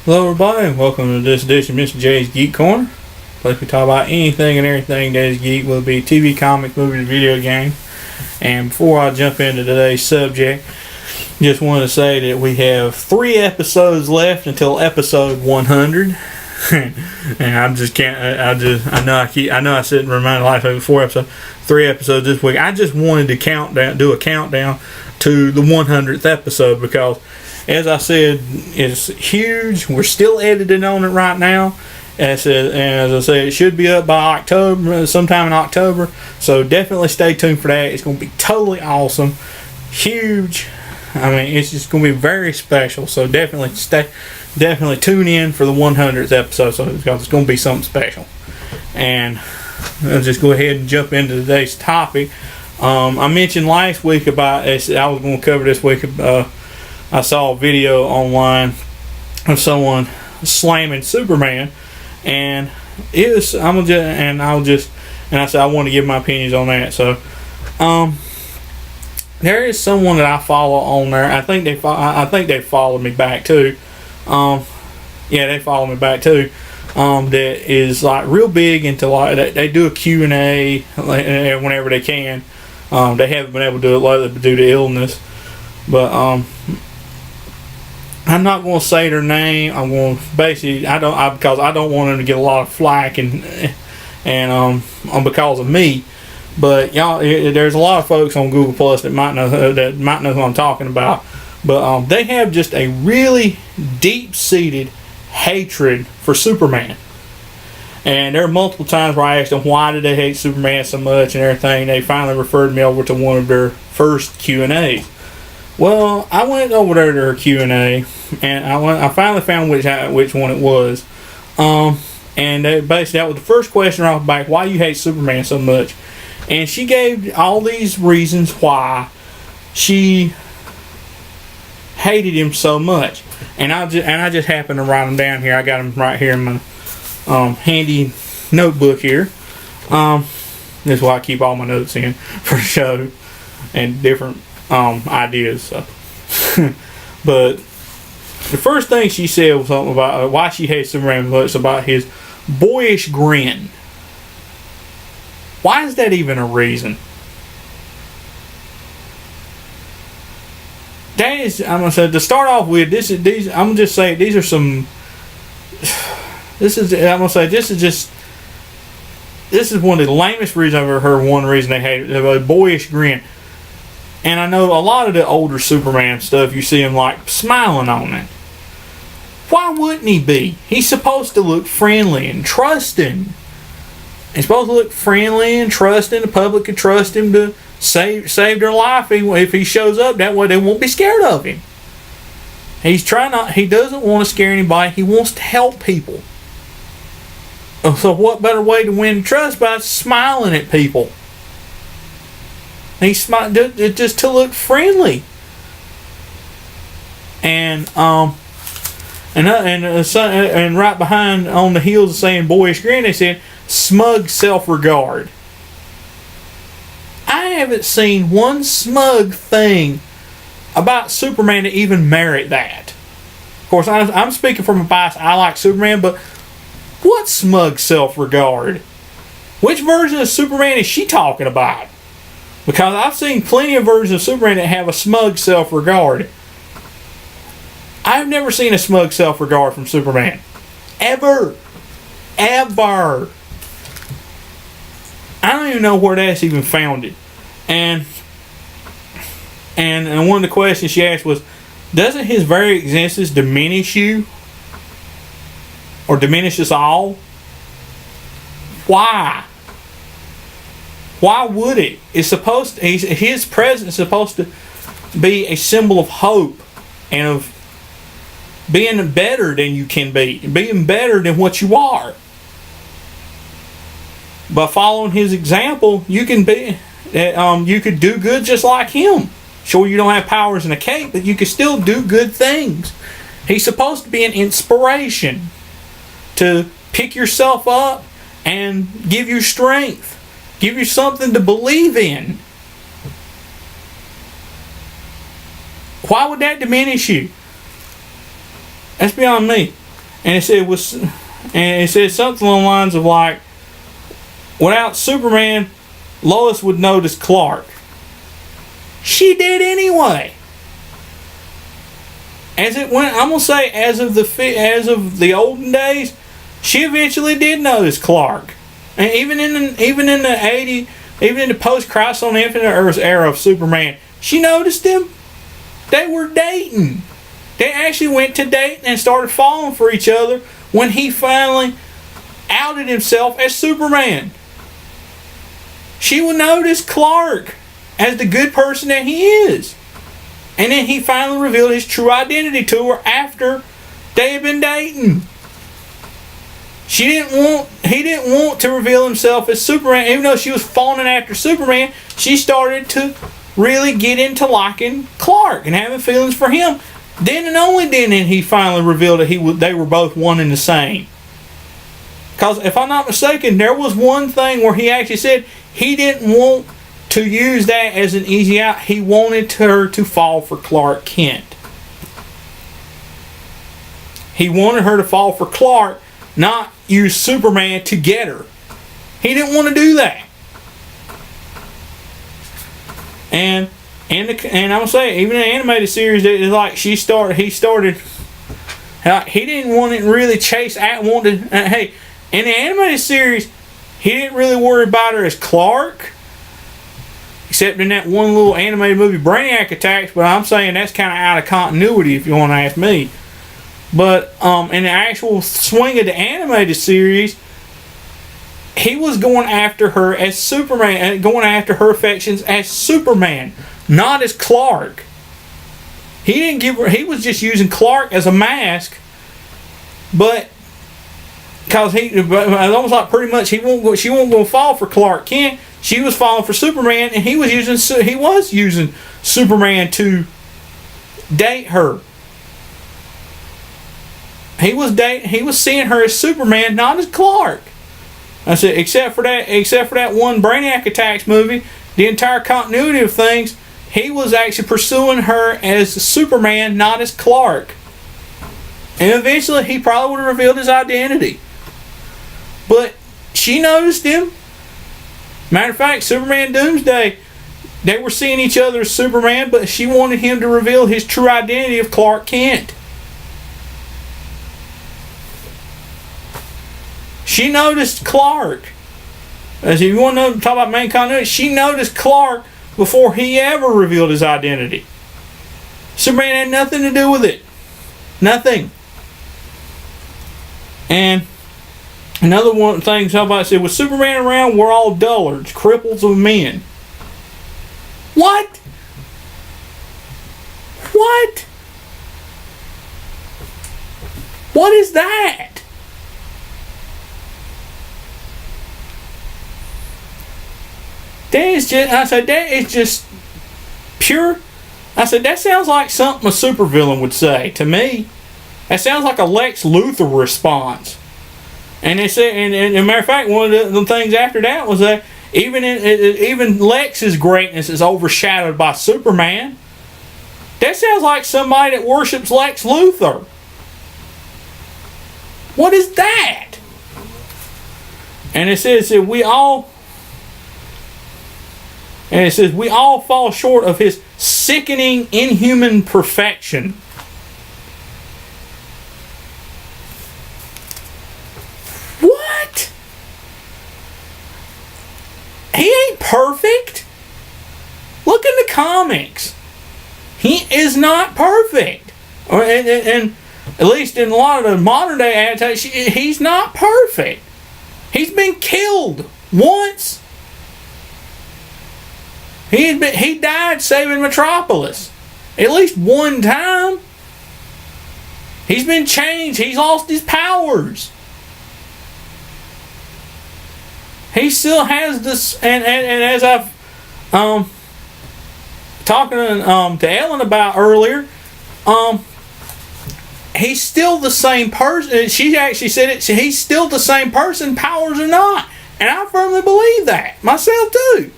Hello everybody, and welcome to this edition of Mr. J's Geek Corner. Place we talk about anything and everything that is geek, will be TV, comic, movies, video game. And before I jump into today's subject, just want to say that we have 3 episodes left until episode 100. And I just can't. I know I said and remind life over 4 episodes, 3 episodes this week. I just wanted to do a countdown to the 100th episode because, as I said, it's huge. We're still editing on it right now. As I said, it should be up by October, sometime in October. So definitely stay tuned for that. It's going to be totally awesome, huge. I mean, it's just going to be very special. So definitely tune in for the 100th episode, because it's going to be something special. And I'll just go ahead and jump into today's topic. I mentioned last week about I was going to cover this week. I saw a video online of someone slamming Superman, and I said I want to give my opinions on that. So, there is someone that I follow on there. I think they followed me back too. They follow me back too. That is like real big into like they do a Q&A whenever they can. They haven't been able to do it lately due to illness, but I'm not going to say their name. I'm going to because I don't want them to get a lot of flack and because of me. But y'all, there's a lot of folks on Google Plus that might know who I'm talking about. But they have just a really deep-seated hatred for Superman. And there are multiple times where I asked them why did they hate Superman so much and everything. They finally referred me over to one of their first Q&As. Well, I went over there to her Q&A, and I finally found which one it was. And that was the first question right off the bat: why you hate Superman so much? And she gave all these reasons why she hated him so much. And I just happened to write them down here. I got them right here in my handy notebook here. This is why I keep all my notes in for the show and different ideas. So. But the first thing she said was something about why she hates Superman much, about his boyish grin. Why is that even a reason? That is, I'm gonna say, to start off with, this is one of the lamest reasons I've ever heard. One reason they hate it, a boyish grin. And I know a lot of the older Superman stuff, you see him like smiling on it. Why wouldn't he be? He's supposed to look friendly and trusting. He's supposed to look friendly and trusting. The public can trust him to save their life if he shows up. That way they won't be scared of him. He doesn't want to scare anybody. He wants to help people. So what better way to win trust by smiling at people? He smiled just to look friendly, and right behind on the heels of saying boyish grin, they said smug self-regard. I haven't seen one smug thing about Superman to even merit that. Of course, I'm speaking from a bias. I like Superman, but what smug self-regard? Which version of Superman is she talking about? Because I've seen plenty of versions of Superman that have a smug self-regard. I've never seen a smug self-regard from Superman. Ever. I don't even know where that's even founded. And one of the questions she asked was, doesn't his very existence diminish you? Or diminish us all? Why? Why would it? His presence is supposed to be a symbol of hope and of being better than you can be, being better than what you are. By following his example, you could do good just like him. Sure, you don't have powers in a cape, but you can still do good things. He's supposed to be an inspiration to pick yourself up and give you strength. Give you something to believe in. Why would that diminish you? That's beyond me. And it said something along the lines of like, without Superman, Lois would notice Clark. She did anyway. As it went, I'm gonna say, as of the olden days, she eventually did notice Clark. And even in the post-Crisis on Infinite Earths era of Superman, she noticed him. They were dating. They actually went to date and started falling for each other when he finally outed himself as Superman. She would notice Clark as the good person that he is. And then he finally revealed his true identity to her after they had been dating. He didn't want to reveal himself as Superman. Even though she was fawning after Superman, she started to really get into liking Clark and having feelings for him. Then and only then did he finally revealed that they were both one and the same. Because if I'm not mistaken, there was one thing where he actually said he didn't want to use that as an easy out. He wanted her to fall for Clark Kent. He wanted her to fall for Clark, not use Superman to get her. He didn't want to do that. And I'm gonna say, even in the animated series, it's like he didn't want to really chase at hey, in the animated series, he didn't really worry about her as Clark, except in that one little animated movie, Brainiac Attacks. But I'm saying that's kind of out of continuity, if you want to ask me. But in the actual swing of the animated series, he was going after her as Superman, and going after her affections as Superman, not as Clark. He didn't give her. He was just using Clark as a mask, but because almost like pretty much she won't go fall for Clark Kent. She was falling for Superman, and he was using Superman to date her. He was seeing her as Superman, not as Clark. I said, except for that one Brainiac Attacks movie, the entire continuity of things, he was actually pursuing her as Superman, not as Clark. And eventually, he probably would have revealed his identity. But she noticed him. Matter of fact, Superman Doomsday, they were seeing each other as Superman, but she wanted him to reveal his true identity of Clark Kent. She noticed Clark. As if you want to talk about main continuity, she noticed Clark before he ever revealed his identity. Superman had nothing to do with it. Nothing. And another one thing somebody said, with Superman around, we're all dullards, cripples of men. What? What? What is that? That is just pure. I said, that sounds like something a supervillain would say to me. That sounds like a Lex Luthor response. And they said, and as a matter of fact, one of the things after that was that even Lex's greatness is overshadowed by Superman. That sounds like somebody that worships Lex Luthor. What is that? And it says that we all fall short of his sickening, inhuman perfection. What? He ain't perfect. Look in the comics. He is not perfect. And at least in a lot of the modern day adaptations, he's not perfect. He's been killed once. He died saving Metropolis at least one time. He's been changed. He's lost his powers. He still has this, and as I've talking to Ellen about earlier, he's still the same person. She actually said it. He's still the same person, powers or not, and I firmly believe that myself too.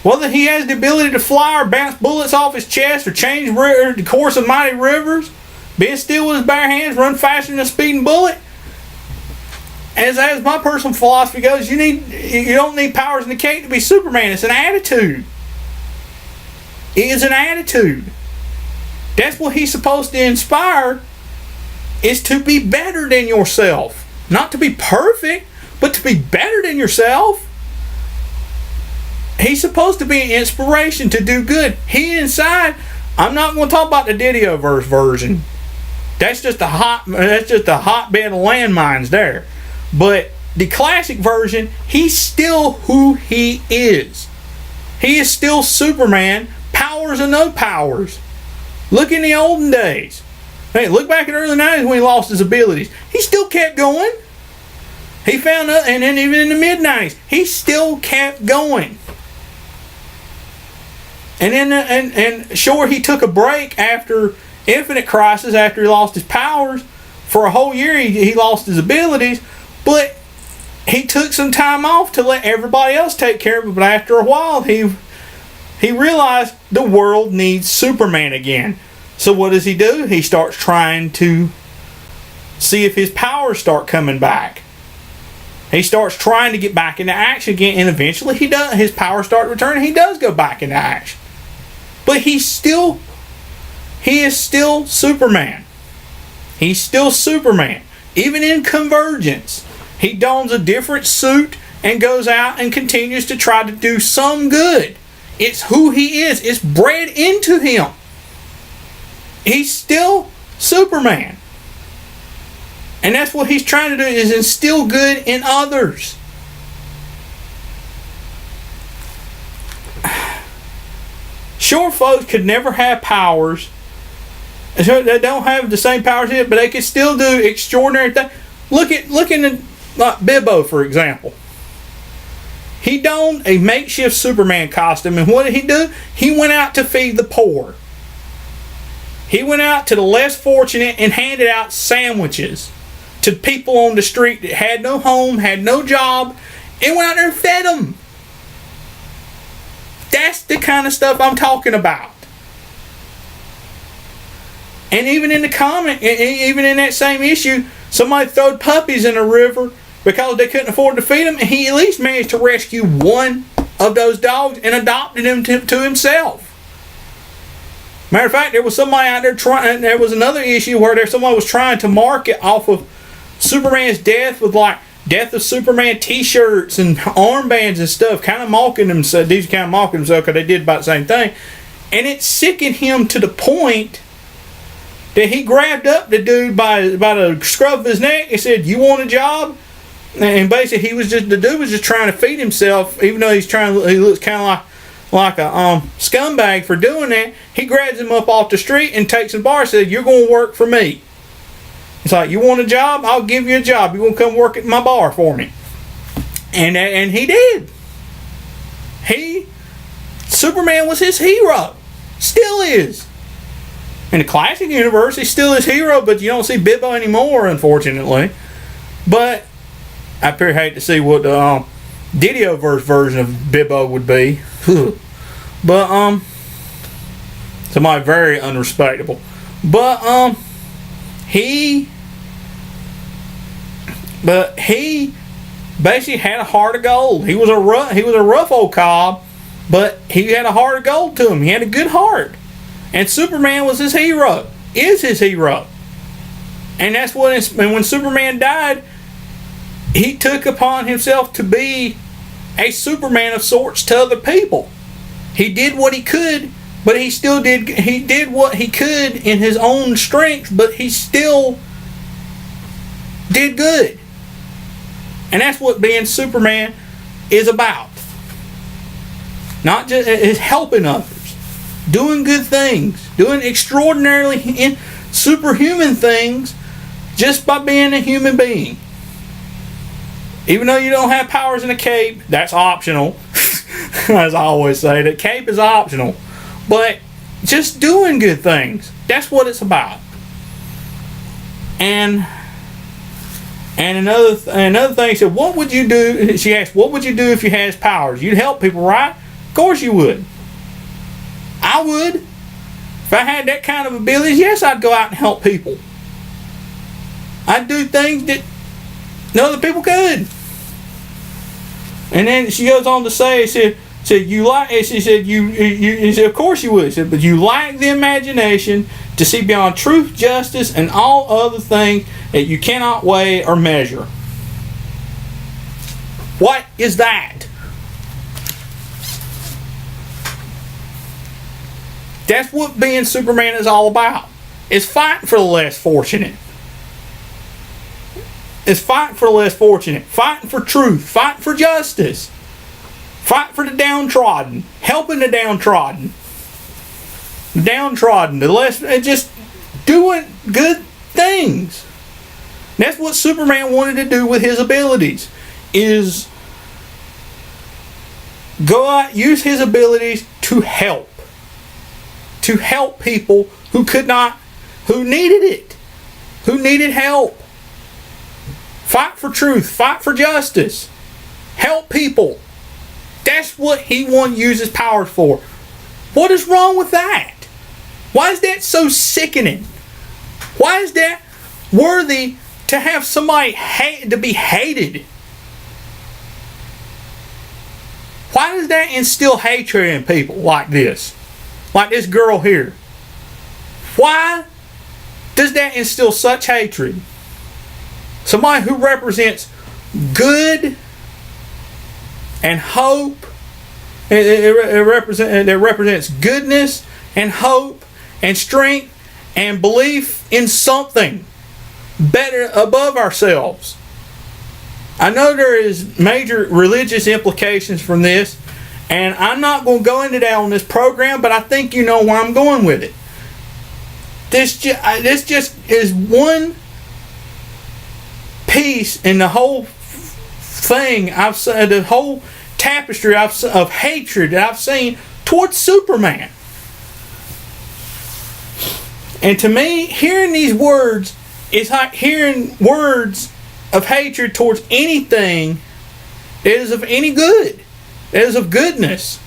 Whether he has the ability to fly or bounce bullets off his chest or change the course of mighty rivers, being still with his bare hands, run faster than a speeding bullet. As my personal philosophy goes, you don't need powers in the cape to be Superman. It's an attitude. It is an attitude. That's what he's supposed to inspire, is to be better than yourself. Not to be perfect, but to be better than yourself. He's supposed to be an inspiration to do good. He inside, I'm not going to talk about the Didioverse version. That's just a hotbed of landmines there. But the classic version, he's still who he is. He is still Superman, powers or no powers. Look in the olden days. Hey, look back in the early 90s when he lost his abilities. He still kept going. He found out, and then even in the mid 90s, he still kept going. And then, and sure, he took a break after Infinite Crisis, after he lost his powers. For a whole year, he lost his abilities. But he took some time off to let everybody else take care of it. But after a while, he realized the world needs Superman again. So what does he do? He starts trying to see if his powers start coming back. He starts trying to get back into action again, and eventually he does. His powers start returning. He does go back into action. But he is still Superman. He's still Superman. Even in Convergence, he dons a different suit and goes out and continues to try to do some good. It's who he is. It's bred into him. He's still Superman. And that's what he's trying to do, is instill good in others. Sure, folks could never have powers. They don't have the same powers yet, but they could still do extraordinary things. Look in like Bibbo, for example. He donned a makeshift Superman costume, and what did he do? He went out to feed the poor. He went out to the less fortunate and handed out sandwiches to people on the street that had no home, had no job, and went out there and fed them. That's the kind of stuff I'm talking about. And even in the comic, even in that same issue, somebody threw puppies in a river because they couldn't afford to feed them, and he at least managed to rescue one of those dogs and adopted him to himself. Matter of fact, there was somebody out there trying. There was another issue where somebody was trying to market off of Superman's death with like Death of Superman T-shirts and armbands and stuff, kind of mocking themselves. These kind of mocking themselves because they did about the same thing, and it sickened him to the point that he grabbed up the dude by the scruff of his neck and said, "You want a job?" And basically, the dude was just trying to feed himself, even though he looks kind of like a scumbag for doing that. He grabs him up off the street and takes him to the bar and says, "You're going to work for me." It's like, "You want a job? I'll give you a job. You want to come work at my bar for me?" And he did. Superman was his hero. Still is. In the classic universe, he's still his hero, but you don't see Bibbo anymore, unfortunately. But I pretty hate to see what the Didioverse version of Bibbo would be. But somebody very unrespectable. But he basically had a heart of gold. He was a rough old cob, but he had a heart of gold to him. He had a good heart. And Superman was his hero. Is his hero. And that's what and when Superman died, he took upon himself to be a Superman of sorts to other people. He did what he could, but he did what he could in his own strength, but he still did good. And that's what being Superman is about. Not just is helping others, doing good things, doing extraordinarily superhuman things just by being a human being. Even though you don't have powers in a cape, that's optional. As I always say, the cape is optional. But just doing good things, that's what it's about. And another thing, she said, "What would you do?" She asked, "What would you do if you had his powers? You'd help people, right?" Of course you would. I would. If I had that kind of abilities, yes, I'd go out and help people. I'd do things that no other people could. And then she goes on to say, she said, of course you would. She said, but you lack the imagination to see beyond truth, justice, and all other things that you cannot weigh or measure. What is that? That's what being Superman is all about. It's fighting for the less fortunate. It's fighting for the less fortunate. Fighting for truth. Fighting for justice. Fight for the downtrodden. Helping the downtrodden. The less, just doing good things. That's what Superman wanted to do with his abilities. Is go out, use his abilities to help. To help people who could not, who needed it. Who needed help. Fight for truth. Fight for justice. Help people. That's what he wanted to use his powers for. What is wrong with that? Why is that so sickening? Why is that worthy to have somebody to be hated? Why does that instill hatred in people like this? Like this girl here. Why does that instill such hatred? Somebody who represents good and hope. It represents goodness and hope and strength and belief in something better above ourselves. I know there is major religious implications from this, and I'm not going to go into that on this program, but I think you know where I'm going with it. This just is one piece in the whole thing I've said, the whole tapestry of hatred that I've seen towards Superman. And to me, hearing these words is like hearing words of hatred towards anything that is of any good, that is of goodness.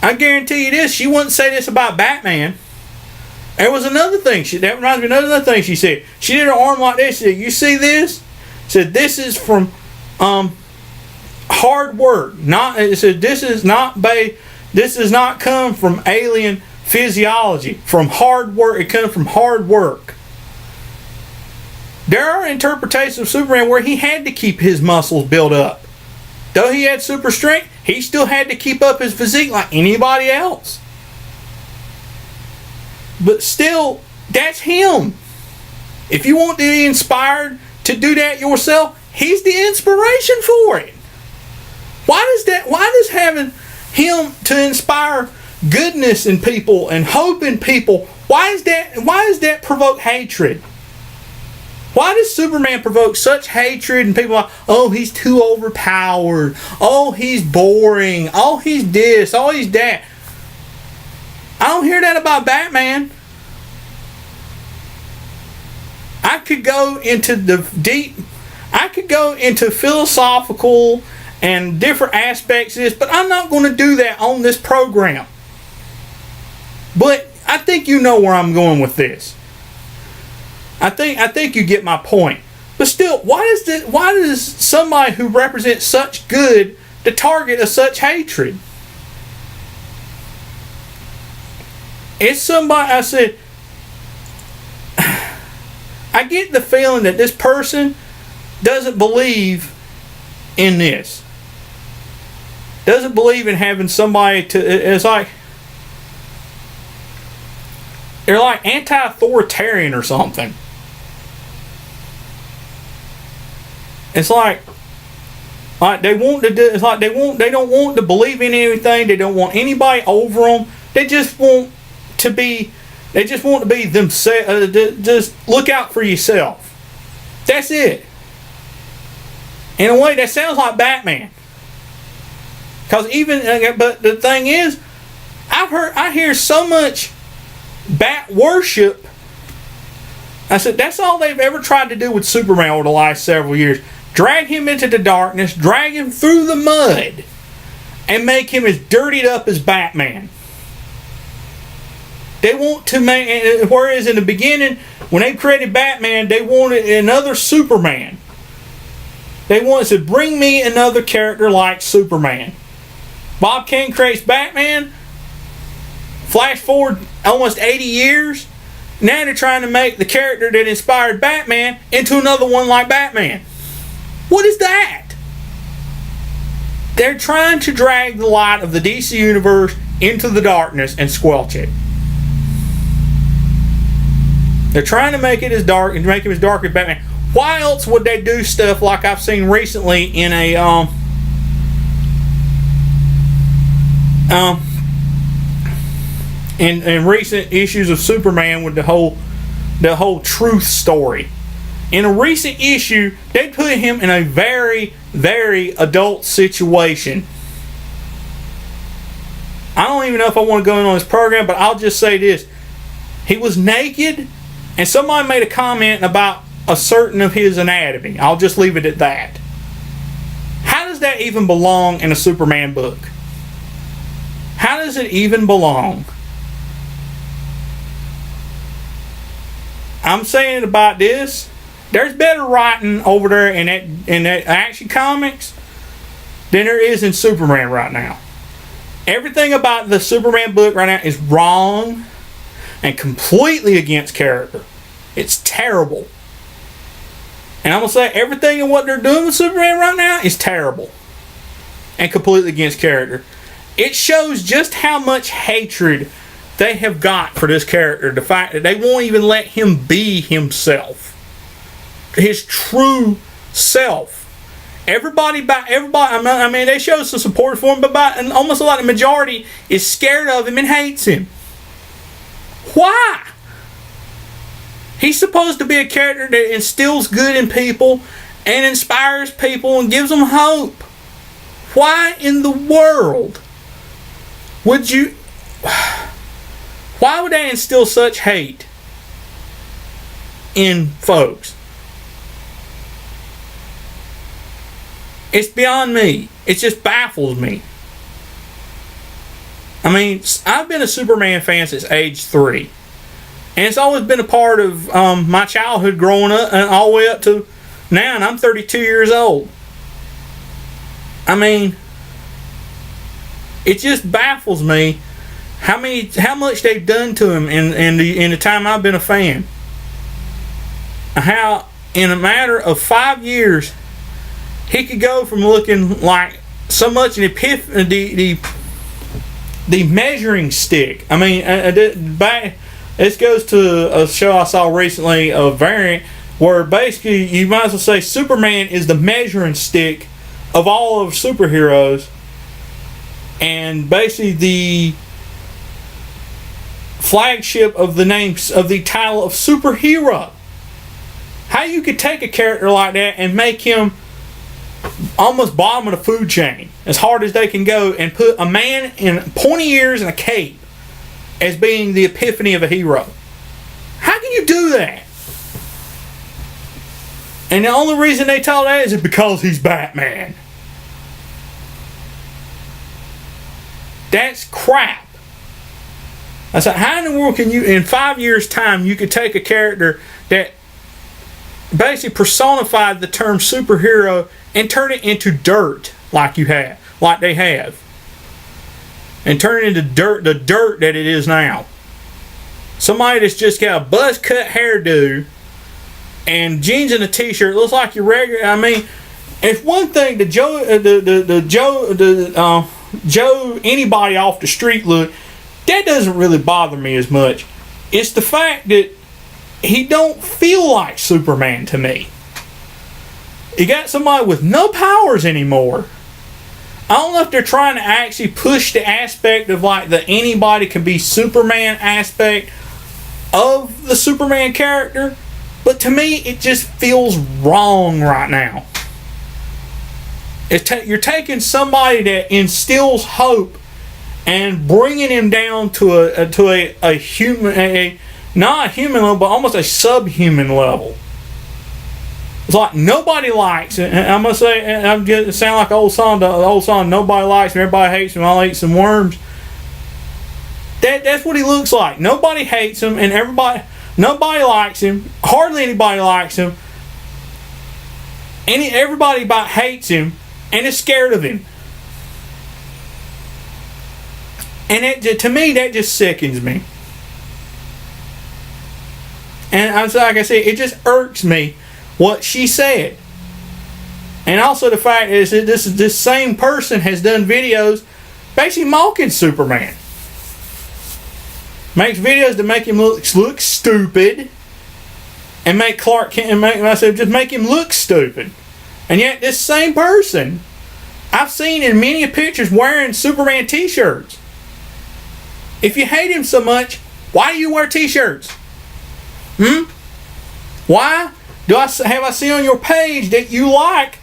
I guarantee you this, she wouldn't say this about Batman. There was another thing, that reminds me of another thing she said. She did her arm like this. She said, you see this? She said, this is from hard work. It said, this does not come from alien physiology. From hard work. It comes from hard work. There are interpretations of Superman where he had to keep his muscles built up. Though he had super strength, he still had to keep up his physique like anybody else. But still, that's him. If you want to be inspired to do that yourself, he's the inspiration for it. Why does having him to inspire goodness in people and hope in people, why does that provoke hatred? Why does Superman provoke such hatred and people like, oh, he's too overpowered, oh, he's boring, oh, he's this, oh, he's that? I don't hear that about Batman. I could go into philosophical and different aspects of this, but I'm not going to do that on this program. But I think you know where I'm going with this. I think you get my point. But still, why does somebody who represents such good the target of such hatred? It's somebody, I said, I get the feeling that this person doesn't believe in this. Doesn't believe in having somebody to, it's like, they're like anti-authoritarian or something. It's like they want to do, it's like they don't want to believe in anything. They don't want anybody over them. They just want to be themselves. Just look out for yourself. That's it. In a way, that sounds like Batman. Because but the thing is, I hear so much Bat worship. I said that's all they've ever tried to do with Superman over the last several years. Drag him into the darkness, drag him through the mud, and make him as dirtied up as Batman. They want to make, whereas in the beginning, when they created Batman, they wanted another Superman. They wanted to bring me another character like Superman. Bob Kane creates Batman. Flash forward almost 80 years. Now they're trying to make the character that inspired Batman into another one like Batman. What is that? They're trying to drag the light of the DC Universe into the darkness and squelch it. They're trying to make it as dark and make him as dark as Batman. Why else would they do stuff like I've seen recently in a in recent issues of Superman with the whole truth story. In a recent issue, they put him in a very, very adult situation. I don't even know if I want to go in on this program, but I'll just say this. He was naked, and somebody made a comment about a certain of his anatomy. I'll just leave it at that. How does that even belong in a Superman book? How does it even belong? I'm saying about this, there's better writing over there in that Action Comics than there is in Superman right now. Everything about the Superman book right now is wrong and completely against character. It's terrible. And I'm going to say everything in what they're doing with Superman right now is terrible and completely against character. It shows just how much hatred they have got for this character. The fact that they won't even let him be himself. His true self. Everybody, I mean, they show some support for him, but and almost a lot of the majority is scared of him and hates him. Why? He's supposed to be a character that instills good in people and inspires people and gives them hope. Why in the world would you... Why would they instill such hate in folks? It's beyond me. It just baffles me. I mean, I've been a Superman fan since age 3. And it's always been a part of my childhood growing up and all the way up to now, and I'm 32 years old. I mean, it just baffles me how much they've done to him in the time I've been a fan. How in a matter of 5 years he could go from looking like so much an epiphany, the measuring stick. I mean, this goes to a show I saw recently, a variant, where basically you might as well say Superman is the measuring stick of all of superheroes, and basically the flagship of the names of the title of superhero. How you could take a character like that and make him almost bottom of the food chain, as hard as they can go, and put a man in pointy ears and a cape as being the epiphany of a hero? How can you do that? And the only reason they tell that is because he's Batman. That's crap. I said, how in the world can you, in 5 years' time, you could take a character that basically personified the term superhero and turn it into dirt like they have. And turn it into the dirt that it is now. Somebody that's just got a buzz cut hairdo and jeans and a t-shirt, looks like your regular. I mean, it's one thing the Joe anybody off the street look, that doesn't really bother me as much. It's the fact that he don't feel like Superman to me. You got somebody with no powers anymore. I don't know if they're trying to actually push the aspect of like the anybody can be Superman aspect of the Superman character, but to me it just feels wrong right now. You're taking somebody that instills hope and bringing him down to a human, not a human level, but almost a subhuman level. It's like nobody likes it. And I'm gonna say, it sound like the old song, nobody likes me, everybody hates me, I'll eat some worms. That's what he looks like. Nobody hates him, and nobody likes him. Hardly anybody likes him. Everybody about hates him and is scared of him. And to me, that just sickens me. And like I said, it just irks me what she said. And also the fact is that this same person has done videos basically mocking Superman. Makes videos to make him look stupid. And make Clark Kent, just make him look stupid. And yet this same person, I've seen in many pictures wearing Superman t-shirts. If you hate him so much, why do you wear t-shirts? Why have I seen on your page that you like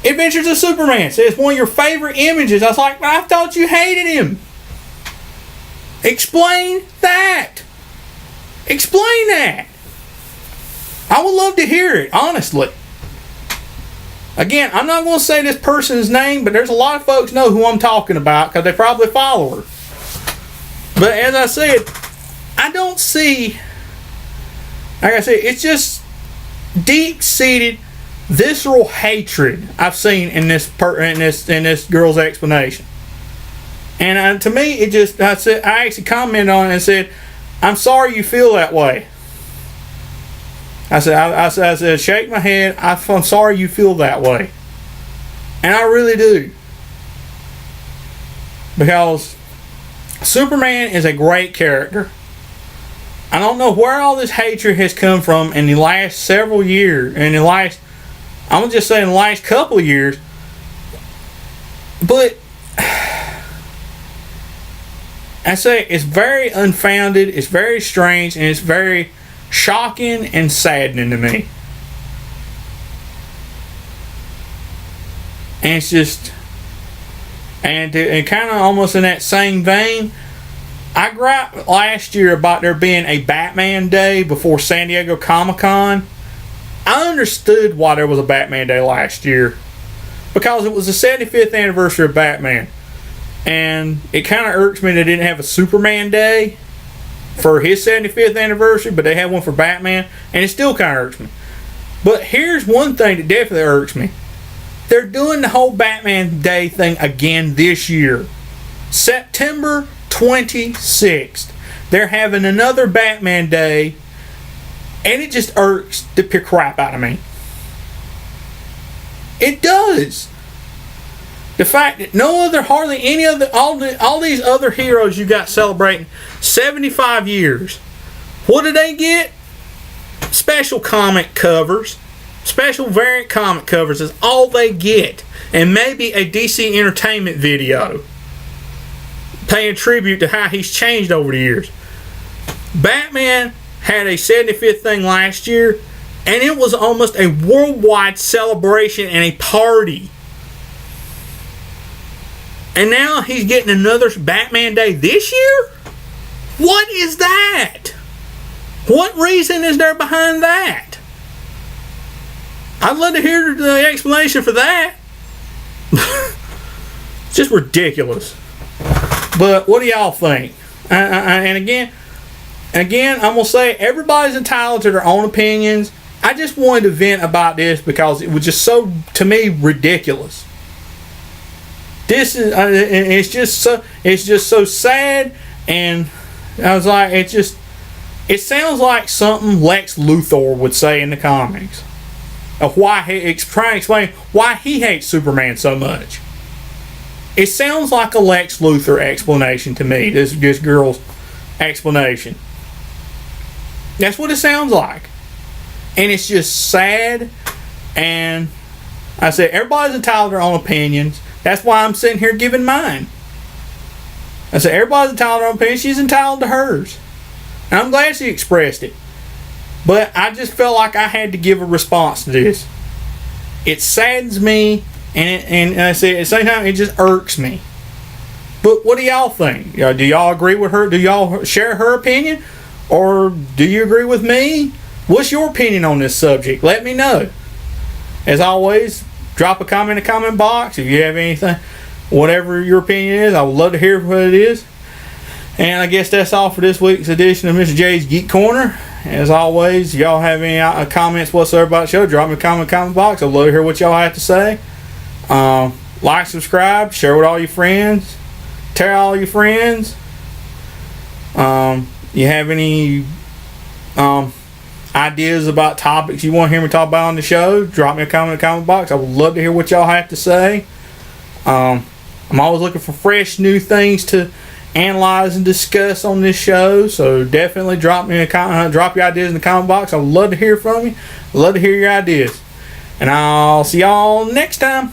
Adventures of Superman? So it's one of your favorite images. I was like, I thought you hated him. Explain that. Explain that. I would love to hear it, honestly. Again, I'm not going to say this person's name, but there's a lot of folks know who I'm talking about because they probably follow her. But as I said, I don't see, like I said, it's just deep-seated, visceral hatred I've seen in this girl's explanation. And to me, I actually commented on it and said, "I'm sorry you feel that way." I said, shake my head. I'm sorry you feel that way, and I really do, because Superman is a great character. I don't know where all this hatred has come from in the last several years, I'm gonna just say in the last couple of years, but I say it's very unfounded, it's very strange, and it's very shocking and saddening to me. And it's just, and kind of almost in that same vein, I griped last year about there being a Batman Day before San Diego Comic-Con. I understood why there was a Batman Day last year, because it was the 75th anniversary of Batman. And it kind of irks me they didn't have a Superman Day for his 75th anniversary, but they had one for Batman, and it still kind of irks me. But here's one thing that definitely irks me. They're doing the whole Batman Day thing again this year. September 26th. They're having another Batman Day, and it just irks the crap out of me. It does. The fact that hardly any other, all these other heroes you got celebrating 75 years, what do they get? Special comic covers, special variant comic covers is all they get, and maybe a DC Entertainment video paying tribute to how he's changed over the years. Batman had a 75th thing last year, and it was almost a worldwide celebration and a party. And now he's getting another Batman Day this year? What is that? What reason is there behind that? I'd love to hear the explanation for that. It's just ridiculous. But what do y'all think? And again, I'm going to say everybody's entitled to their own opinions. I just wanted to vent about this because it was just so, to me, ridiculous. This is it's just so sad, and I was like, it sounds like something Lex Luthor would say in the comics of why trying to explain why he hates Superman so much. It sounds like a Lex Luthor explanation to me. This girl's explanation. That's what it sounds like, and it's just sad. And I said everybody's entitled to their own opinions. That's why I'm sitting here giving mine. I said, everybody's entitled to her own opinion. She's entitled to hers. And I'm glad she expressed it. But I just felt like I had to give a response to this. It saddens me, and I said, at the same time, it just irks me. But what do y'all think? Do y'all agree with her? Do y'all share her opinion? Or do you agree with me? What's your opinion on this subject? Let me know. As always, drop a comment in the comment box if you have anything, whatever your opinion is. I would love to hear what it is. And I guess that's all for this week's edition of Mr. J's Geek Corner. As always, y'all have any comments whatsoever about the show, drop me a comment box. I'd love to hear what y'all have to say. Like, subscribe, share with all your friends, tell all your friends. You have any ideas about topics you want to hear me talk about on the show, drop me a comment box. I would love to hear what y'all have to say. I'm always looking for fresh new things to analyze and discuss on this show, so definitely drop me drop your ideas in the comment box. I would love to hear from you. I'd love to hear your ideas, and I'll see y'all next time.